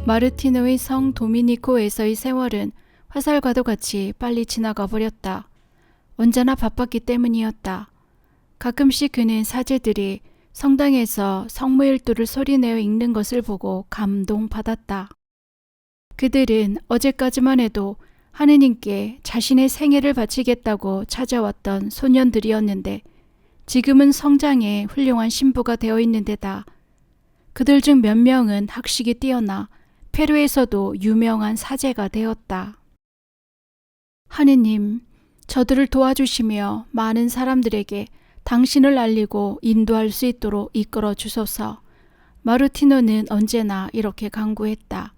마르티노의 성 도미니코에서의 세월은 화살과도 같이 빨리 지나가 버렸다. 언제나 바빴기 때문이었다. 가끔씩 그는 사제들이 성당에서 성무일두를 소리내어 읽는 것을 보고 감동받았다. 그들은 어제까지만 해도 하느님께 자신의 생애를 바치겠다고 찾아왔던 소년들이었는데 지금은 성장에 훌륭한 신부가 되어 있는 데다 그들 중 몇 명은 학식이 뛰어나 페루에서도 유명한 사제가 되었다. 하느님, 저들을 도와주시며 많은 사람들에게 당신을 알리고 인도할 수 있도록 이끌어 주소서. 마르티노는 언제나 이렇게 간구했다.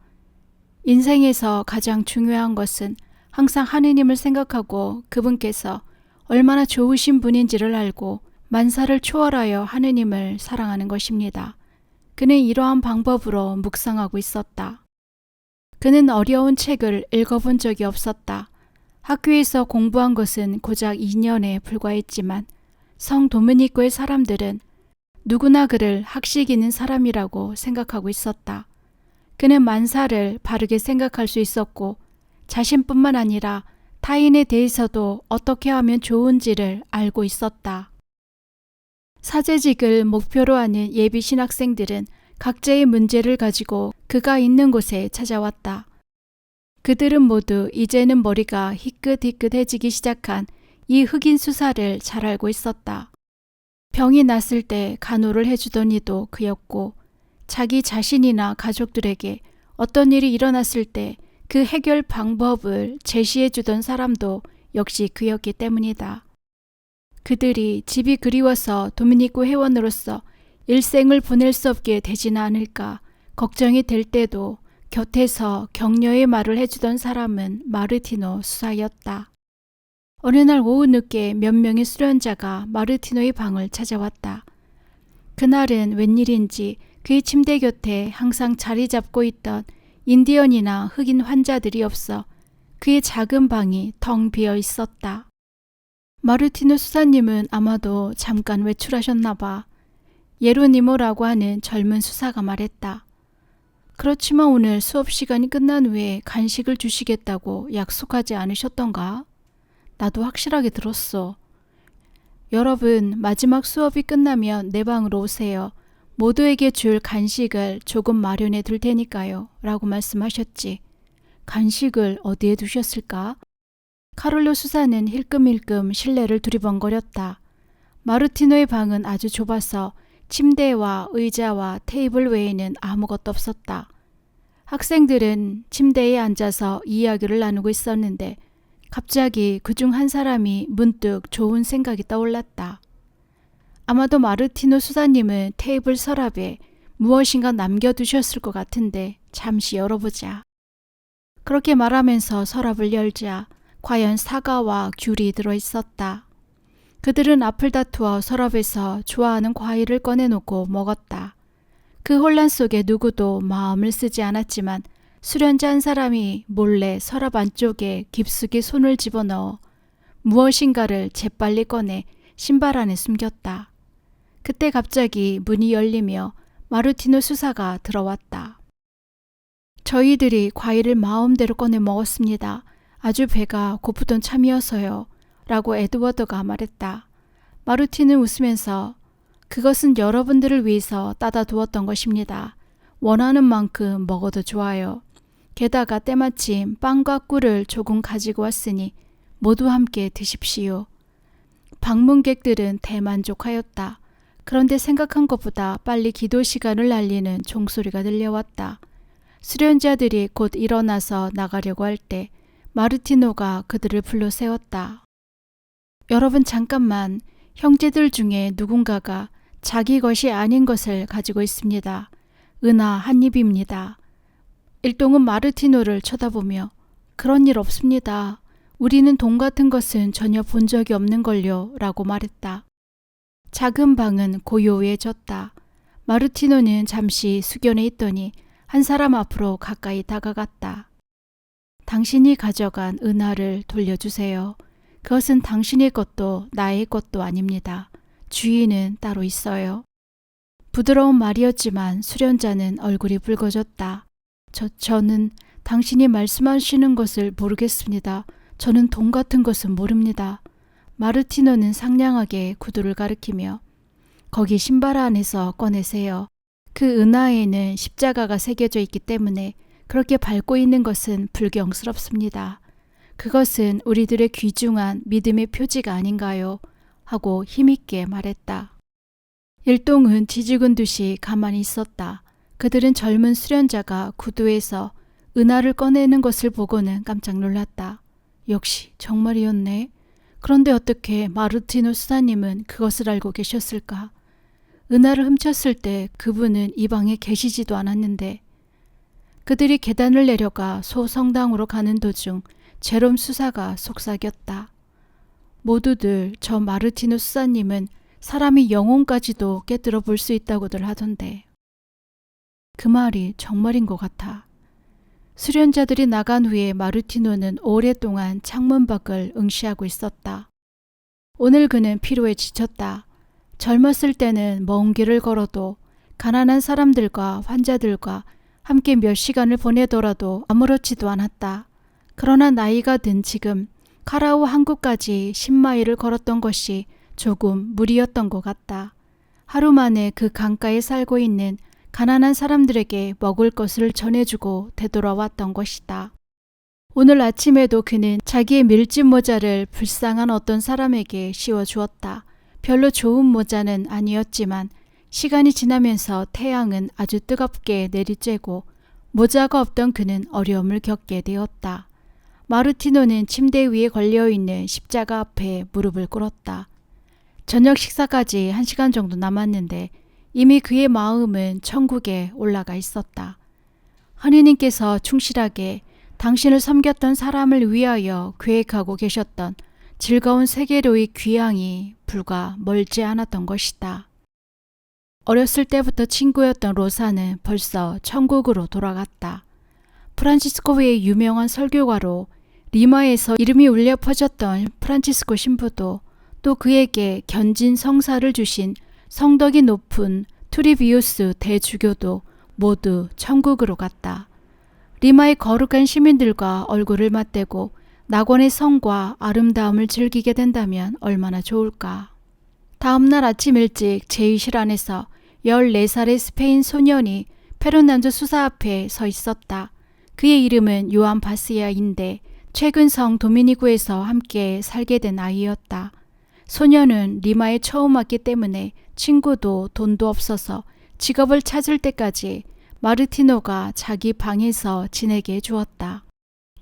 인생에서 가장 중요한 것은 항상 하느님을 생각하고 그분께서 얼마나 좋으신 분인지를 알고 만사를 초월하여 하느님을 사랑하는 것입니다. 그는 이러한 방법으로 묵상하고 있었다. 그는 어려운 책을 읽어본 적이 없었다. 학교에서 공부한 것은 고작 2년에 불과했지만 성 도미니코의 사람들은 누구나 그를 학식 있는 사람이라고 생각하고 있었다. 그는 만사를 바르게 생각할 수 있었고 자신뿐만 아니라 타인에 대해서도 어떻게 하면 좋은지를 알고 있었다. 사제직을 목표로 하는 예비 신학생들은 각자의 문제를 가지고 그가 있는 곳에 찾아왔다. 그들은 모두 이제는 머리가 희끗희끗해지기 시작한 이 흑인 수사를 잘 알고 있었다. 병이 났을 때 간호를 해주던 이도 그였고 자기 자신이나 가족들에게 어떤 일이 일어났을 때 그 해결 방법을 제시해주던 사람도 역시 그였기 때문이다. 그들이 집이 그리워서 도미니코 회원으로서 일생을 보낼 수 없게 되지는 않을까 걱정이 될 때도 곁에서 격려의 말을 해주던 사람은 마르티노 수사였다. 어느 날 오후 늦게 몇 명의 수련자가 마르티노의 방을 찾아왔다. 그날은 웬일인지 그의 침대 곁에 항상 자리 잡고 있던 인디언이나 흑인 환자들이 없어 그의 작은 방이 텅 비어 있었다. 마르티노 수사님은 아마도 잠깐 외출하셨나 봐. 예로니모라고 하는 젊은 수사가 말했다. 그렇지만 오늘 수업 시간이 끝난 후에 간식을 주시겠다고 약속하지 않으셨던가? 나도 확실하게 들었어. 여러분, 마지막 수업이 끝나면 내 방으로 오세요. 모두에게 줄 간식을 조금 마련해 둘 테니까요. 라고 말씀하셨지. 간식을 어디에 두셨을까? 카를로 수사는 힐끔힐끔 실내를 두리번거렸다. 마르티노의 방은 아주 좁아서 침대와 의자와 테이블 외에는 아무것도 없었다. 학생들은 침대에 앉아서 이야기를 나누고 있었는데 갑자기 그중 한 사람이 문득 좋은 생각이 떠올랐다. 아마도 마르티노 수사님은 테이블 서랍에 무엇인가 남겨두셨을 것 같은데 잠시 열어보자. 그렇게 말하면서 서랍을 열자 과연 사과와 귤이 들어있었다. 그들은 앞을 다투어 서랍에서 좋아하는 과일을 꺼내놓고 먹었다. 그 혼란 속에 누구도 마음을 쓰지 않았지만 수련자 한 사람이 몰래 서랍 안쪽에 깊숙이 손을 집어넣어 무엇인가를 재빨리 꺼내 신발 안에 숨겼다. 그때 갑자기 문이 열리며 마르티노 수사가 들어왔다. 저희들이 과일을 마음대로 꺼내 먹었습니다. 아주 배가 고프던 참이어서요. 라고 에드워드가 말했다. 마르티는 웃으면서 그것은 여러분들을 위해서 따다 두었던 것입니다. 원하는 만큼 먹어도 좋아요. 게다가 때마침 빵과 꿀을 조금 가지고 왔으니 모두 함께 드십시오. 방문객들은 대만족하였다. 그런데 생각한 것보다 빨리 기도 시간을 알리는 종소리가 들려왔다. 수련자들이 곧 일어나서 나가려고 할 때 마르티노가 그들을 불러 세웠다. 여러분 잠깐만, 형제들 중에 누군가가 자기 것이 아닌 것을 가지고 있습니다. 은하 한 입입니다. 일동은 마르티노를 쳐다보며 그런 일 없습니다. 우리는 돈 같은 것은 전혀 본 적이 없는걸요. 라고 말했다. 작은 방은 고요해졌다. 마르티노는 잠시 숙연해 있더니 한 사람 앞으로 가까이 다가갔다. 당신이 가져간 은하를 돌려주세요. 그것은 당신의 것도 나의 것도 아닙니다. 주인은 따로 있어요. 부드러운 말이었지만 수련자는 얼굴이 붉어졌다. 저는 당신이 말씀하시는 것을 모르겠습니다. 저는 돈 같은 것은 모릅니다. 마르티노는 상냥하게 구두를 가리키며 거기 신발 안에서 꺼내세요. 그 은하에는 십자가가 새겨져 있기 때문에 그렇게 밟고 있는 것은 불경스럽습니다. 그것은 우리들의 귀중한 믿음의 표지가 아닌가요? 하고 힘있게 말했다. 일동은 지지군 듯이 가만히 있었다. 그들은 젊은 수련자가 구두에서 은하를 꺼내는 것을 보고는 깜짝 놀랐다. 역시 정말이었네. 그런데 어떻게 마르티노 수사님은 그것을 알고 계셨을까? 은하를 훔쳤을 때 그분은 이 방에 계시지도 않았는데. 그들이 계단을 내려가 소성당으로 가는 도중 제롬 수사가 속삭였다. 모두들 저 마르티노 수사님은 사람이 영혼까지도 깨뜨려 볼 수 있다고들 하던데. 그 말이 정말인 것 같아. 수련자들이 나간 후에 마르티노는 오랫동안 창문 밖을 응시하고 있었다. 오늘 그는 피로에 지쳤다. 젊었을 때는 먼 길을 걸어도 가난한 사람들과 환자들과 함께 몇 시간을 보내더라도 아무렇지도 않았다. 그러나 나이가 든 지금 카라우 항구까지 10마일을 걸었던 것이 조금 무리였던 것 같다. 하루 만에 그 강가에 살고 있는 가난한 사람들에게 먹을 것을 전해주고 되돌아왔던 것이다. 오늘 아침에도 그는 자기의 밀짚 모자를 불쌍한 어떤 사람에게 씌워주었다. 별로 좋은 모자는 아니었지만 시간이 지나면서 태양은 아주 뜨겁게 내리쬐고 모자가 없던 그는 어려움을 겪게 되었다. 마르티노는 침대 위에 걸려있는 십자가 앞에 무릎을 꿇었다. 저녁 식사까지 1시간 정도 남았는데 이미 그의 마음은 천국에 올라가 있었다. 하느님께서 충실하게 당신을 섬겼던 사람을 위하여 계획하고 계셨던 즐거운 세계로의 귀향이 불과 멀지 않았던 것이다. 어렸을 때부터 친구였던 로사는 벌써 천국으로 돌아갔다. 프란치스코의 유명한 설교가로 리마에서 이름이 울려 퍼졌던 프란치스코 신부도 또 그에게 견진 성사를 주신 성덕이 높은 투리비우스 대주교도 모두 천국으로 갔다. 리마의 거룩한 시민들과 얼굴을 맞대고 낙원의 성과 아름다움을 즐기게 된다면 얼마나 좋을까. 다음날 아침 일찍 제위실 안에서 14살의 스페인 소년이 페르난도 수사 앞에 서 있었다. 그의 이름은 요한 바스야인데 최근 성 도미니구에서 함께 살게 된 아이였다. 소년은 리마에 처음 왔기 때문에 친구도 돈도 없어서 직업을 찾을 때까지 마르티노가 자기 방에서 지내게 해주었다.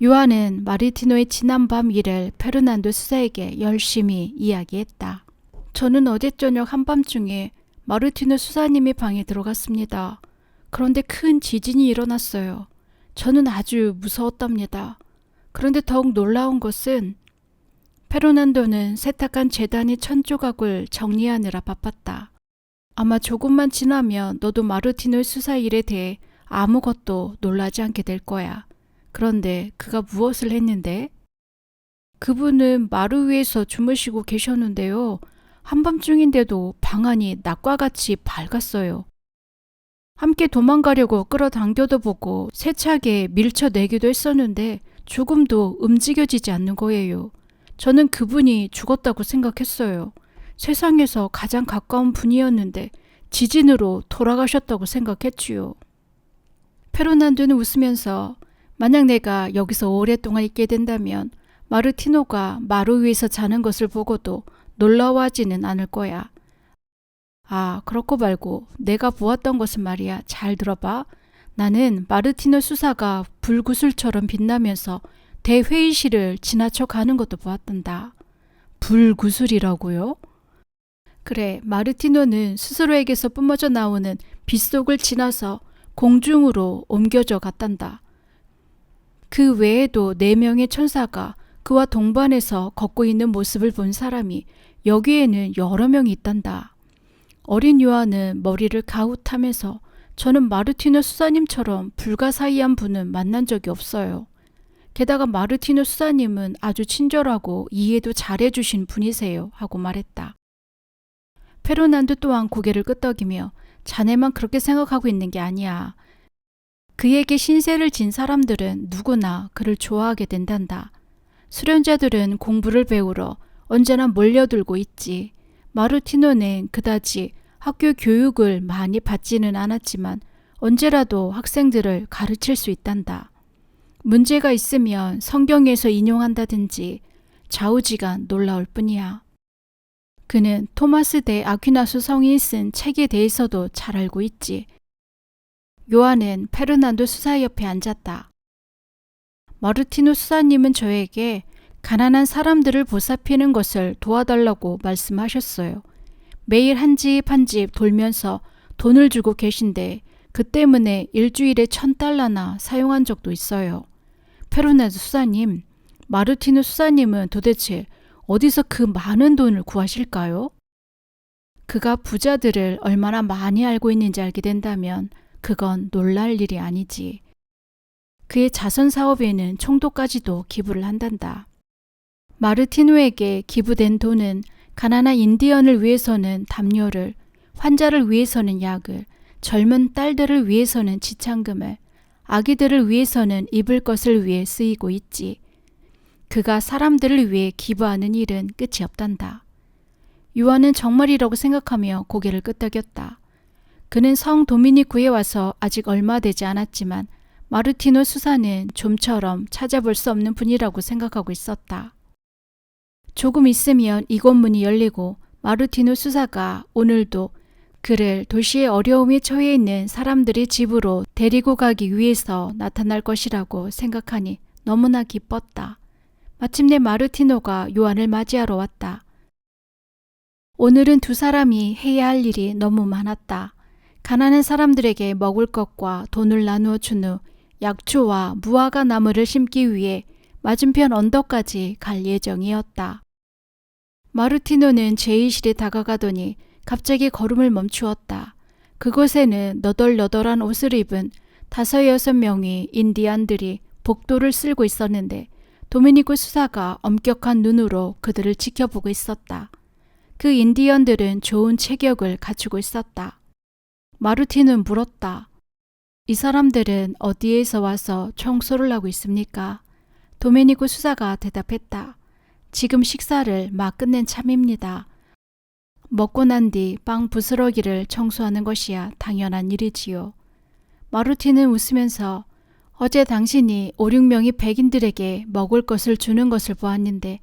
요한은 마르티노의 지난밤 일을 페르난도 수사에게 열심히 이야기했다. 저는 어제 저녁 한밤중에 마르티노 수사님의 방에 들어갔습니다. 그런데 큰 지진이 일어났어요. 저는 아주 무서웠답니다. 그런데 더욱 놀라운 것은 페르난도는 세탁한 재단의 천조각을 정리하느라 바빴다. 아마 조금만 지나면 너도 마르티노의 수사 일에 대해 아무것도 놀라지 않게 될 거야. 그런데 그가 무엇을 했는데? 그분은 마루 위에서 주무시고 계셨는데요. 한밤중인데도 방 안이 낮과 같이 밝았어요. 함께 도망가려고 끌어당겨도 보고 세차게 밀쳐내기도 했었는데 조금도 움직여지지 않는 거예요. 저는 그분이 죽었다고 생각했어요. 세상에서 가장 가까운 분이었는데 지진으로 돌아가셨다고 생각했지요. 페르난도는 웃으면서 만약 내가 여기서 오랫동안 있게 된다면 마르티노가 마루 위에서 자는 것을 보고도 놀라워하지는 않을 거야. 아, 그렇고 말고 내가 보았던 것은 말이야. 잘 들어봐. 나는 마르티노 수사가 불구슬처럼 빛나면서 대회의실을 지나쳐 가는 것도 보았단다. 불구슬이라고요? 그래, 마르티노는 스스로에게서 뿜어져 나오는 빗속을 지나서 공중으로 옮겨져 갔단다. 그 외에도 4명의 천사가 그와 동반해서 걷고 있는 모습을 본 사람이 여기에는 여러 명이 있단다. 어린 요한은 머리를 가웃하면서 저는 마르티노 수사님처럼 불가사의한 분은 만난 적이 없어요. 게다가 마르티노 수사님은 아주 친절하고 이해도 잘해주신 분이세요 하고 말했다. 페르난도 또한 고개를 끄덕이며 자네만 그렇게 생각하고 있는 게 아니야. 그에게 신세를 진 사람들은 누구나 그를 좋아하게 된단다. 수련자들은 공부를 배우러 언제나 몰려들고 있지. 마르티노는 그다지 학교 교육을 많이 받지는 않았지만 언제라도 학생들을 가르칠 수 있단다. 문제가 있으면 성경에서 인용한다든지 좌우지간 놀라울 뿐이야. 그는 토마스 대 아퀴나스 성인이 쓴 책에 대해서도 잘 알고 있지. 요한은 페르난도 수사 옆에 앉았다. 마르티노 수사님은 저에게 가난한 사람들을 보살피는 것을 도와달라고 말씀하셨어요. 매일 한 집 한 집 돌면서 돈을 주고 계신데 그 때문에 일주일에 1,000달러나 사용한 적도 있어요. 페르난도 수사님, 마르티노 수사님은 도대체 어디서 그 많은 돈을 구하실까요? 그가 부자들을 얼마나 많이 알고 있는지 알게 된다면 그건 놀랄 일이 아니지. 그의 자선 사업에는 총독까지도 기부를 한단다. 마르티노에게 기부된 돈은 가난한 인디언을 위해서는 담요를, 환자를 위해서는 약을, 젊은 딸들을 위해서는 지창금을, 아기들을 위해서는 입을 것을 위해 쓰이고 있지. 그가 사람들을 위해 기부하는 일은 끝이 없단다. 요한은 정말이라고 생각하며 고개를 끄덕였다. 그는 성 도미니쿠에 와서 아직 얼마 되지 않았지만 마르티노 수사는 좀처럼 찾아볼 수 없는 분이라고 생각하고 있었다. 조금 있으면 이곳 문이 열리고 마르티노 수사가 오늘도 그를 도시의 어려움에 처해 있는 사람들의 집으로 데리고 가기 위해서 나타날 것이라고 생각하니 너무나 기뻤다. 마침내 마르티노가 요한을 맞이하러 왔다. 오늘은 두 사람이 해야 할 일이 너무 많았다. 가난한 사람들에게 먹을 것과 돈을 나누어 준 후 약초와 무화과 나무를 심기 위해 맞은편 언덕까지 갈 예정이었다. 마르티노는 제의실에 다가가더니 갑자기 걸음을 멈추었다. 그곳에는 너덜너덜한 옷을 입은 5-6명의 인디안들이 복도를 쓸고 있었는데 도미니쿠 수사가 엄격한 눈으로 그들을 지켜보고 있었다. 그 인디언들은 좋은 체격을 갖추고 있었다. 마르티노는 물었다. 이 사람들은 어디에서 와서 청소를 하고 있습니까? 도미니쿠 수사가 대답했다. 지금 식사를 막 끝낸 참입니다. 먹고 난 뒤 빵 부스러기를 청소하는 것이야 당연한 일이지요. 마르티는 웃으면서 어제 당신이 5-6명의 백인들에게 먹을 것을 주는 것을 보았는데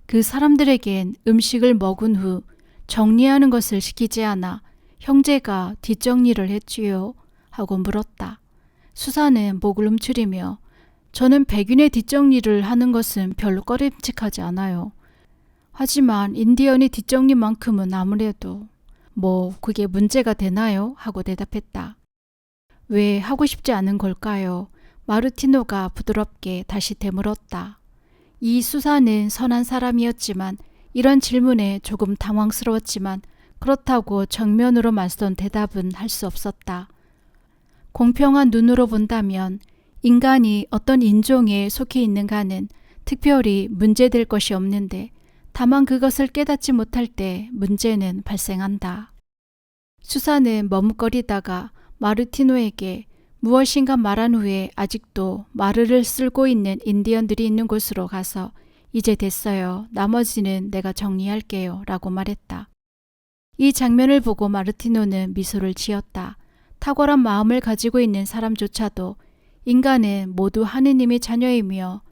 그 사람들에겐 음식을 먹은 후 정리하는 것을 시키지 않아 형제가 뒷정리를 했지요. 하고 물었다. 수사는 목을 움츠리며 저는 백인의 뒷정리를 하는 것은 별로 꺼림칙하지 않아요. 하지만 인디언의 뒷정리만큼은 아무래도 그게 문제가 되나요? 하고 대답했다. 왜 하고 싶지 않은 걸까요? 마르티노가 부드럽게 다시 되물었다. 이 수사는 선한 사람이었지만 이런 질문에 조금 당황스러웠지만 그렇다고 정면으로 맞선 대답은 할 수 없었다. 공평한 눈으로 본다면 인간이 어떤 인종에 속해 있는가는 특별히 문제될 것이 없는데 다만 그것을 깨닫지 못할 때 문제는 발생한다. 수사는 머뭇거리다가 마르티노에게 무엇인가 말한 후에 아직도 마르를 쓸고 있는 인디언들이 있는 곳으로 가서 이제 됐어요. 나머지는 내가 정리할게요. 라고 말했다. 이 장면을 보고 마르티노는 미소를 지었다. 탁월한 마음을 가지고 있는 사람조차도 인간은 모두 하느님의 자녀이며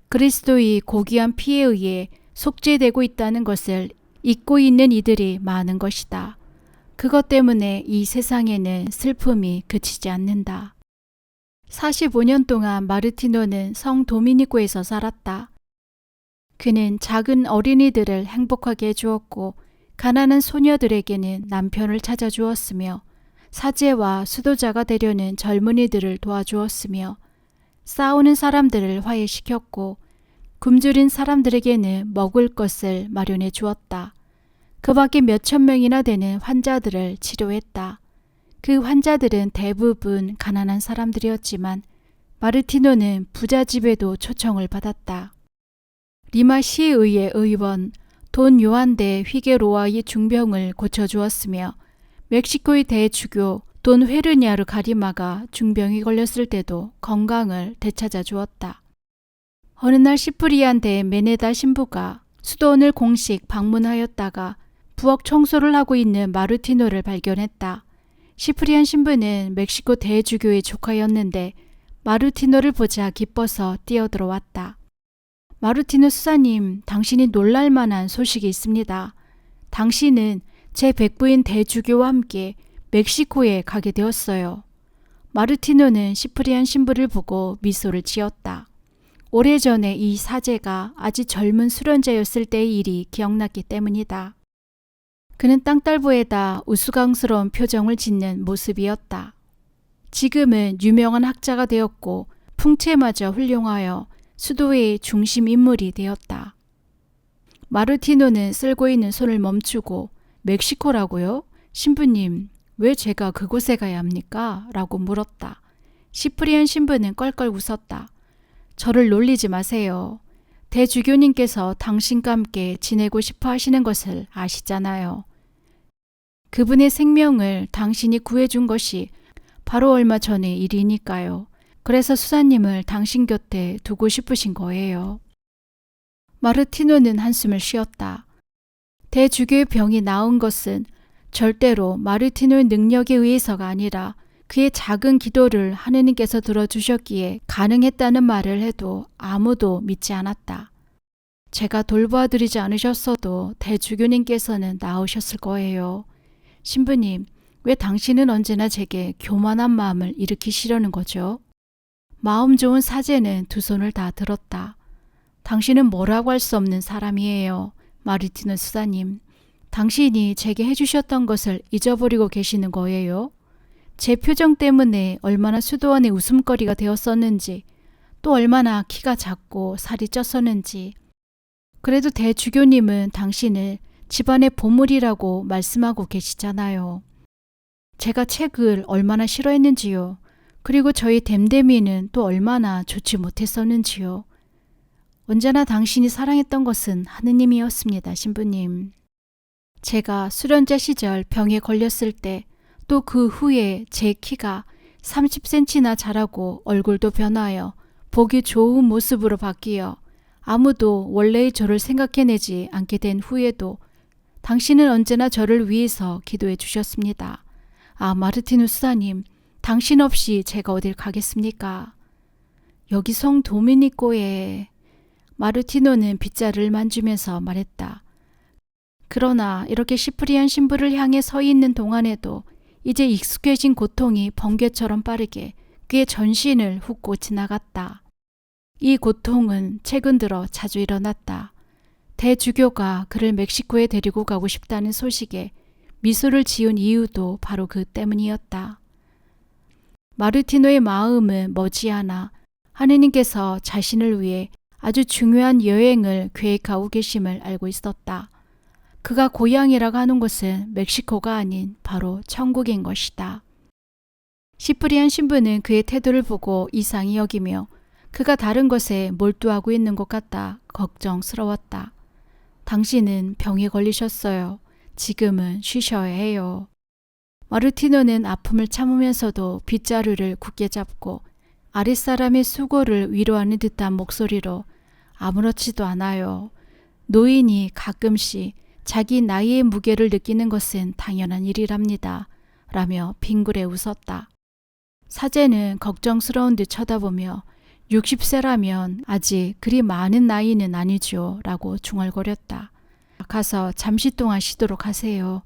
그리스도의 고귀한 피에 의해 속죄되고 있다는 것을 잊고 있는 이들이 많은 것이다. 그것 때문에 이 세상에는 슬픔이 그치지 않는다. 45년 동안 마르티노는 성 도미니코에서 살았다. 그는 작은 어린이들을 행복하게 해주었고 가난한 소녀들에게는 남편을 찾아주었으며 사제와 수도자가 되려는 젊은이들을 도와주었으며 싸우는 사람들을 화해시켰고 굶주린 사람들에게는 먹을 것을 마련해 주었다. 그 밖에 몇천 명이나 되는 환자들을 치료했다. 그 환자들은 대부분 가난한 사람들이었지만 마르티노는 부잣집에도 초청을 받았다. 리마시에 의해 의원 돈 요한 대 휘게로아의 중병을 고쳐주었으며 멕시코의 대주교 돈 헤르니아르 가리마가 중병이 걸렸을 때도 건강을 되찾아 주었다. 어느 날 시프리안 대 메네다 신부가 수도원을 공식 방문하였다가 부엌 청소를 하고 있는 마르티노를 발견했다. 시프리안 신부는 멕시코 대주교의 조카였는데 마르티노를 보자 기뻐서 뛰어들어왔다. 마르티노 수사님, 당신이 놀랄 만한 소식이 있습니다. 당신은 제 백부인 대주교와 함께 멕시코에 가게 되었어요. 마르티노는 시프리안 신부를 보고 미소를 지었다. 오래전에 이 사제가 아주 젊은 수련자였을 때의 일이 기억났기 때문이다. 그는 땅딸보에다 우스꽝스러운 표정을 짓는 모습이었다. 지금은 유명한 학자가 되었고 풍채마저 훌륭하여 수도의 중심 인물이 되었다. 마르티노는 쓸고 있는 손을 멈추고 멕시코라고요? 신부님, 왜 제가 그곳에 가야 합니까? 라고 물었다. 시프리안 신부는 껄껄 웃었다. 저를 놀리지 마세요. 대주교님께서 당신과 함께 지내고 싶어 하시는 것을 아시잖아요. 그분의 생명을 당신이 구해준 것이 바로 얼마 전의 일이니까요. 그래서 수사님을 당신 곁에 두고 싶으신 거예요. 마르티노는 한숨을 쉬었다. 대주교의 병이 나은 것은 절대로 마르티노의 능력에 의해서가 아니라 그의 작은 기도를 하느님께서 들어주셨기에 가능했다는 말을 해도 아무도 믿지 않았다. 제가 돌보아드리지 않으셨어도 대주교님께서는 나으셨을 거예요. 신부님, 왜 당신은 언제나 제게 교만한 마음을 일으키시려는 거죠? 마음 좋은 사제는 두 손을 다 들었다. 당신은 뭐라고 할 수 없는 사람이에요. 마르티노 수사님. 당신이 제게 해주셨던 것을 잊어버리고 계시는 거예요. 제 표정 때문에 얼마나 수도원의 웃음거리가 되었었는지, 또 얼마나 키가 작고 살이 쪘었는지. 그래도 대주교님은 당신을 집안의 보물이라고 말씀하고 계시잖아요. 제가 책을 얼마나 싫어했는지요. 그리고 저희 댐댐이는 또 얼마나 좋지 못했었는지요. 언제나 당신이 사랑했던 것은 하느님이었습니다, 신부님. 제가 수련자 시절 병에 걸렸을 때 또 그 후에 제 키가 30cm나 자라고 얼굴도 변하여 보기 좋은 모습으로 바뀌어 아무도 원래의 저를 생각해내지 않게 된 후에도 당신은 언제나 저를 위해서 기도해 주셨습니다. 아, 마르티노 수사님, 당신 없이 제가 어딜 가겠습니까? 여기 성 도미니코에... 마르티노는 빗자루를 만지면서 말했다. 그러나 이렇게 시프리안 신부를 향해 서 있는 동안에도 이제 익숙해진 고통이 번개처럼 빠르게 그의 전신을 훑고 지나갔다. 이 고통은 최근 들어 자주 일어났다. 대주교가 그를 멕시코에 데리고 가고 싶다는 소식에 미소를 지은 이유도 바로 그 때문이었다. 마르티노의 마음은 머지않아 하느님께서 자신을 위해 아주 중요한 여행을 계획하고 계심을 알고 있었다. 그가 고향이라고 하는 곳은 멕시코가 아닌 바로 천국인 것이다. 시프리안 신부는 그의 태도를 보고 이상히 여기며 그가 다른 것에 몰두하고 있는 것 같다 걱정스러웠다. 당신은 병에 걸리셨어요. 지금은 쉬셔야 해요. 마르티노는 아픔을 참으면서도 빗자루를 굳게 잡고 아랫사람의 수고를 위로하는 듯한 목소리로 아무렇지도 않아요. 노인이 가끔씩 자기 나이의 무게를 느끼는 것은 당연한 일이랍니다. 라며 빙그레 웃었다. 사제는 걱정스러운 듯 쳐다보며 60세라면 아직 그리 많은 나이는 아니죠. 라고 중얼거렸다. 가서 잠시 동안 쉬도록 하세요.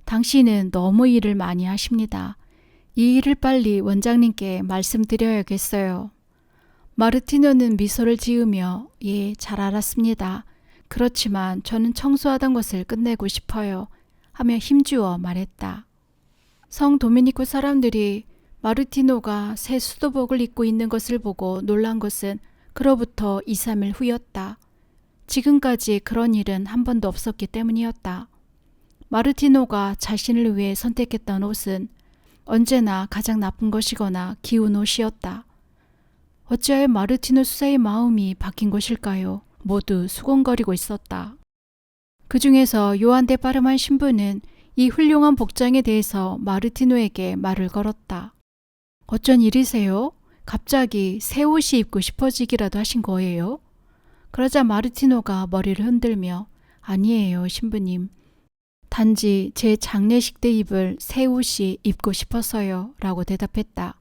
당신은 너무 일을 많이 하십니다. 이 일을 빨리 원장님께 말씀드려야겠어요. 마르티노는 미소를 지으며 예, 잘 알았습니다. 그렇지만 저는 청소하던 것을 끝내고 싶어요. 하며 힘주어 말했다. 성 도미니코 사람들이 마르티노가 새 수도복을 입고 있는 것을 보고 놀란 것은 그로부터 2, 3일 후였다. 지금까지 그런 일은 한 번도 없었기 때문이었다. 마르티노가 자신을 위해 선택했던 옷은 언제나 가장 나쁜 것이거나 기운 옷이었다. 어찌하여 마르티노 수사의 마음이 바뀐 것일까요? 모두 수곤거리고 있었다. 그 중에서 요한 데 파르만 신부는 이 훌륭한 복장에 대해서 마르티노에게 말을 걸었다. 어쩐 일이세요? 갑자기 새 옷이 입고 싶어지기라도 하신 거예요? 그러자 마르티노가 머리를 흔들며 아니에요, 신부님. 단지 제 장례식 때 입을 새 옷이 입고 싶어서요 라고 대답했다.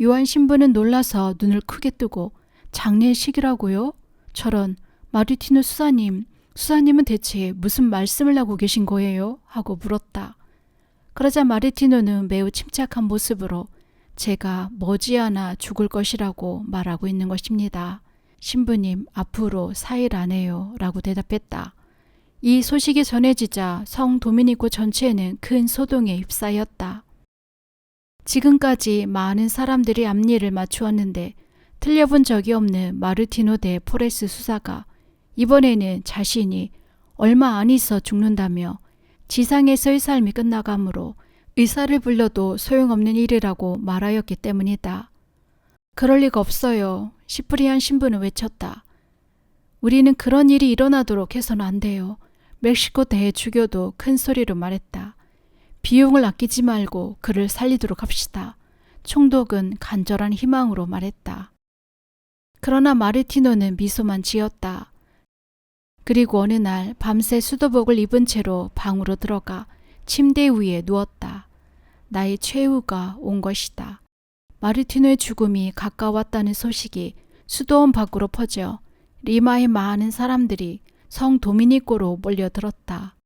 요한 신부는 놀라서 눈을 크게 뜨고 장례식이라고요? 저런, 마르티노 수사님은 대체 무슨 말씀을 하고 계신 거예요? 하고 물었다. 그러자 마르티노는 매우 침착한 모습으로 제가 머지않아 죽을 것이라고 말하고 있는 것입니다. 신부님, 앞으로 4일 안에요 라고 대답했다. 이 소식이 전해지자 성 도미니코 전체는 큰 소동에 휩싸였다. 지금까지 많은 사람들이 앞니를 맞추었는데 틀려본 적이 없는 마르티노 데 포레스 수사가 이번에는 자신이 얼마 안 있어 죽는다며 지상에서의 삶이 끝나가므로 의사를 불러도 소용없는 일이라고 말하였기 때문이다. 그럴 리가 없어요. 시프리안 신부는 외쳤다. 우리는 그런 일이 일어나도록 해서는 안 돼요. 멕시코 대주교도 큰 소리로 말했다. 비용을 아끼지 말고 그를 살리도록 합시다. 총독은 간절한 희망으로 말했다. 그러나 마르티노는 미소만 지었다. 그리고 어느 날 밤새 수도복을 입은 채로 방으로 들어가 침대 위에 누웠다. 나의 최후가 온 것이다. 마르티노의 죽음이 가까웠다는 소식이 수도원 밖으로 퍼져 리마의 많은 사람들이 성 도미니코로 몰려들었다.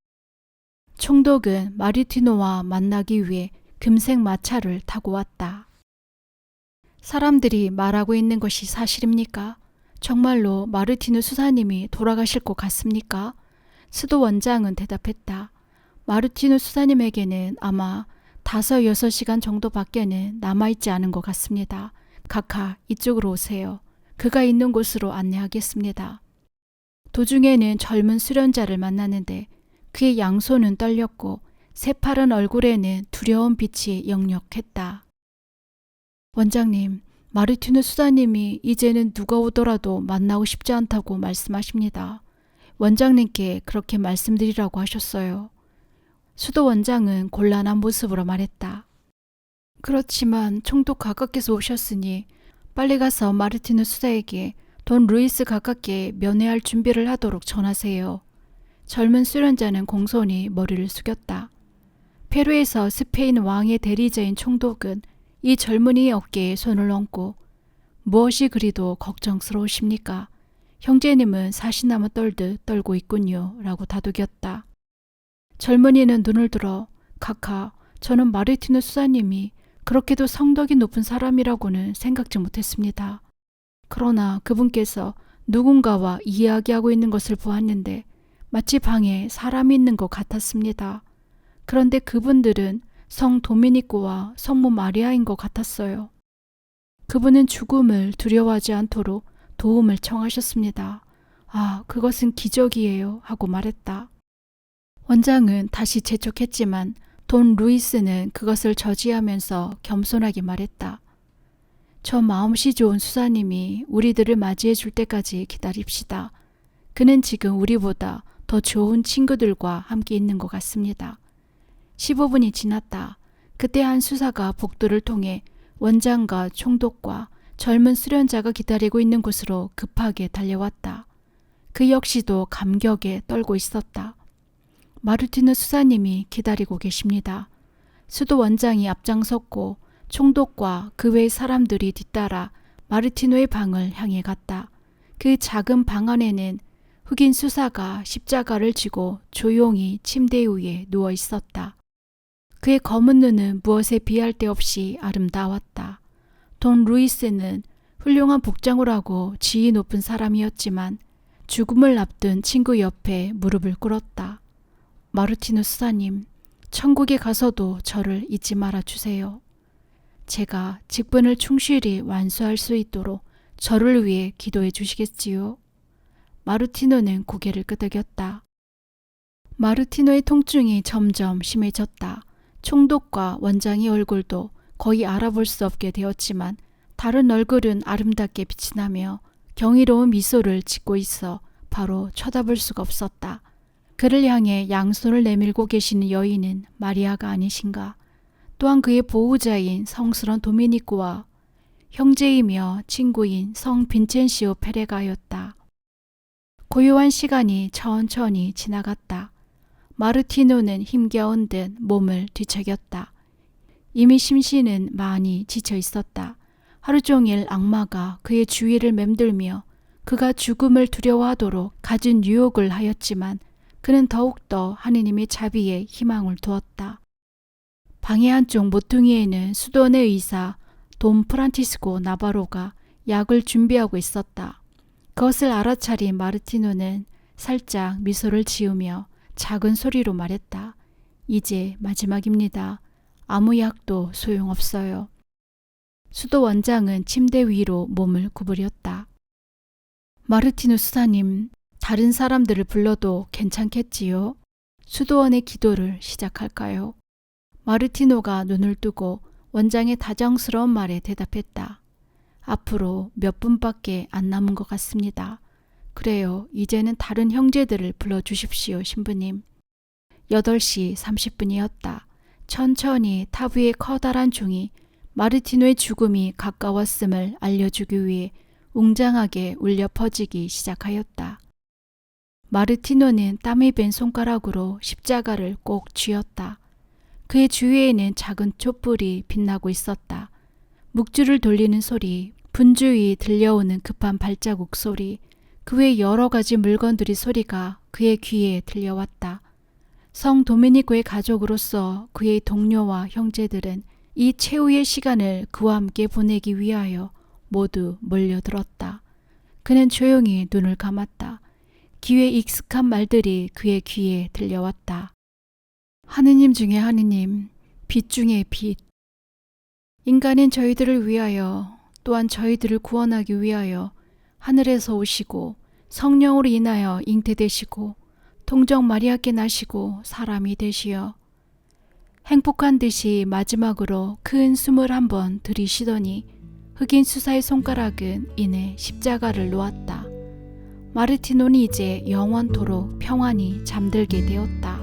총독은 마르티노와 만나기 위해 금색 마차를 타고 왔다. 사람들이 말하고 있는 것이 사실입니까? 정말로 마르티노 수사님이 돌아가실 것 같습니까? 수도 원장은 대답했다. 마르티노 수사님에게는 아마 5-6시간 정도밖에는 남아있지 않은 것 같습니다. 카카, 이쪽으로 오세요. 그가 있는 곳으로 안내하겠습니다. 도중에는 젊은 수련자를 만났는데 그의 양손은 떨렸고 새파란 얼굴에는 두려운 빛이 역력했다. 원장님, 마르티노 수사님이 이제는 누가 오더라도 만나고 싶지 않다고 말씀하십니다. 원장님께 그렇게 말씀드리라고 하셨어요. 수도 원장은 곤란한 모습으로 말했다. 그렇지만 총독 각하께서 오셨으니 빨리 가서 마르티노 수사에게 돈 루이스 각하께 면회할 준비를 하도록 전하세요. 젊은 수련자는 공손히 머리를 숙였다. 페루에서 스페인 왕의 대리자인 총독은 이 젊은이의 어깨에 손을 얹고 무엇이 그리도 걱정스러우십니까? 형제님은 사시나무 떨듯 떨고 있군요 라고 다독였다. 젊은이는 눈을 들어 카카, 저는 마르티노 수사님이 그렇게도 성덕이 높은 사람이라고는 생각지 못했습니다. 그러나 그분께서 누군가와 이야기하고 있는 것을 보았는데 마치 방에 사람이 있는 것 같았습니다. 그런데 그분들은 성 도미니코와 성모 마리아인 것 같았어요. 그분은 죽음을 두려워하지 않도록 도움을 청하셨습니다. 아, 그것은 기적이에요 하고 말했다. 원장은 다시 재촉했지만 돈 루이스는 그것을 저지하면서 겸손하게 말했다. 저 마음씨 좋은 수사님이 우리들을 맞이해 줄 때까지 기다립시다. 그는 지금 우리보다 더 좋은 친구들과 함께 있는 것 같습니다. 15분이 지났다. 그때 한 수사가 복도를 통해 원장과 총독과 젊은 수련자가 기다리고 있는 곳으로 급하게 달려왔다. 그 역시도 감격에 떨고 있었다. 마르티노 수사님이 기다리고 계십니다. 수도 원장이 앞장섰고 총독과 그 외의 사람들이 뒤따라 마르티노의 방을 향해 갔다. 그 작은 방 안에는 흑인 수사가 십자가를 쥐고 조용히 침대 위에 누워 있었다. 그의 검은 눈은 무엇에 비할 데 없이 아름다웠다. 돈 루이스는 훌륭한 복장을 하고 지위 높은 사람이었지만 죽음을 앞둔 친구 옆에 무릎을 꿇었다. 마르티노 수사님, 천국에 가서도 저를 잊지 말아 주세요. 제가 직분을 충실히 완수할 수 있도록 저를 위해 기도해 주시겠지요? 마르티노는 고개를 끄덕였다. 마르티노의 통증이 점점 심해졌다. 총독과 원장의 얼굴도 거의 알아볼 수 없게 되었지만 다른 얼굴은 아름답게 빛이 나며 경이로운 미소를 짓고 있어 바로 쳐다볼 수가 없었다. 그를 향해 양손을 내밀고 계시는 여인은 마리아가 아니신가? 또한 그의 보호자인 성스런 도미니코와 형제이며 친구인 성 빈첸시오 페레가였다. 고요한 시간이 천천히 지나갔다. 마르티노는 힘겨운 듯 몸을 뒤척였다. 이미 심신은 많이 지쳐 있었다. 하루 종일 악마가 그의 주위를 맴돌며 그가 죽음을 두려워하도록 갖은 유혹을 하였지만 그는 더욱더 하느님의 자비에 희망을 두었다. 방의 한쪽 모퉁이에는 수도원의 의사 돈 프란티스코 나바로가 약을 준비하고 있었다. 그것을 알아차린 마르티노는 살짝 미소를 지으며 작은 소리로 말했다. 이제 마지막입니다. 아무 약도 소용없어요. 수도 원장은 침대 위로 몸을 구부렸다. 마르티노 수사님, 다른 사람들을 불러도 괜찮겠지요? 수도원의 기도를 시작할까요? 마르티노가 눈을 뜨고 원장의 다정스러운 말에 대답했다. 앞으로 몇 분밖에 안 남은 것 같습니다. 그래요. 이제는 다른 형제들을 불러주십시오, 신부님. 8시 30분이었다. 천천히 탑 위의 커다란 종이 마르티노의 죽음이 가까웠음을 알려주기 위해 웅장하게 울려 퍼지기 시작하였다. 마르티노는 땀이 밴 손가락으로 십자가를 꼭 쥐었다. 그의 주위에는 작은 촛불이 빛나고 있었다. 묵주를 돌리는 소리, 분주히 들려오는 급한 발자국 소리, 그 외 여러 가지 물건들의 소리가 그의 귀에 들려왔다. 성 도미니코의 가족으로서 그의 동료와 형제들은 이 최후의 시간을 그와 함께 보내기 위하여 모두 몰려들었다. 그는 조용히 눈을 감았다. 귀에 익숙한 말들이 그의 귀에 들려왔다. 하느님 중에 하느님, 빛 중에 빛. 인간인 저희들을 위하여 또한 저희들을 구원하기 위하여 하늘에서 오시고 성령으로 인하여 잉태되시고 동정 마리아께 나시고 사람이 되시어 행복한 듯이 마지막으로 큰 숨을 한번 들이쉬더니 흑인 수사의 손가락은 이내 십자가를 놓았다. 마르티노는 이제 영원토록 평안히 잠들게 되었다.